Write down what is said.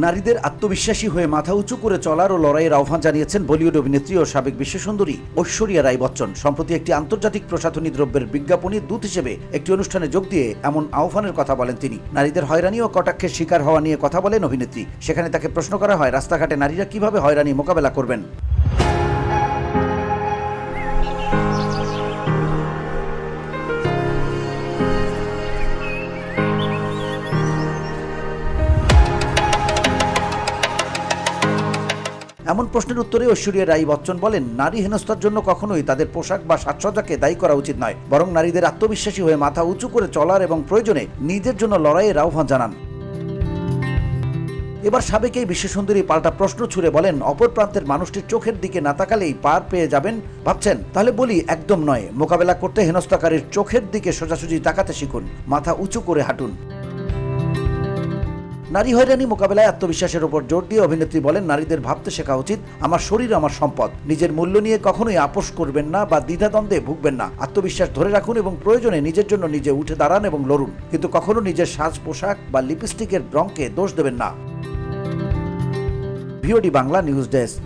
নারীদের আত্মবিশ্বাসী হয়ে মাথা উঁচু করে চলার ও লড়াইয়ের আহ্বান জানিয়েছেন বলিউড অভিনেত্রী ও সাবেক বিশ্বসুন্দরী ঐশ্বরিয়া রাই বচ্চন। সম্প্রতি একটি আন্তর্জাতিক প্রসাধনী দ্রব্যের বিজ্ঞাপনী দূত হিসেবে একটি অনুষ্ঠানে যোগ দিয়ে এমন আহ্বানের কথা বলেন তিনি। নারীদের হয়রানি ও কটাক্ষের শিকার হওয়া নিয়ে কথা বলেন অভিনেত্রী। সেখানে তাকে প্রশ্ন করা হয়, রাস্তাঘাটে নারীরা কিভাবে হয়রানি মোকাবেলা করবেন। এমন প্রশ্নের উত্তরে ঐশ্বরিয়া রাই বচ্চন বলেন, নারী হেনস্থার জন্য কখনোই তাদের পোশাক বা সাজসজ্জাকে দায়ী করা উচিত নয়, বরং নারীদের আত্মবিশ্বাসী হয়ে মাথা উঁচু করে চলার এবং প্রয়োজনে নিজের জন্য লড়াইয়ের আহ্বান জানান। এবার সাবেক এই বিশ্বসুন্দরী পাল্টা প্রশ্ন ছুড়ে বলেন, অপর প্রান্তের মানুষটির চোখের দিকে না তাকালেই পার পেয়ে যাবেন ভাবছেন? তাহলে বলি, একদম নয়। মোকাবেলা করতে হেনস্থাকারীর চোখের দিকে সোজাসুজি তাকাতে শিখুন, মাথা উঁচু করে হাঁটুন। নারী হয়রানি মোকাবেলায় আত্মবিশ্বাসের উপর জোর দিয়ে অভিনেত্রী বলেন, নারীদের ভাবতে শেখা উচিত, আমার শরীর আমার সম্পদ। নিজের মূল্য নিয়ে কখনোই আপোষ করবেন না বা দ্বিধাদ্বন্দ্বে ভুগবেন না। আত্মবিশ্বাস ধরে রাখুন এবং প্রয়োজনে নিজের জন্য নিজে উঠে দাঁড়ান এবং লড়ুন, কিন্তু কখনো নিজের সাজ পোশাক বা লিপস্টিকের রঙকে দোষ দেবেন না। VOD Bangla news desk.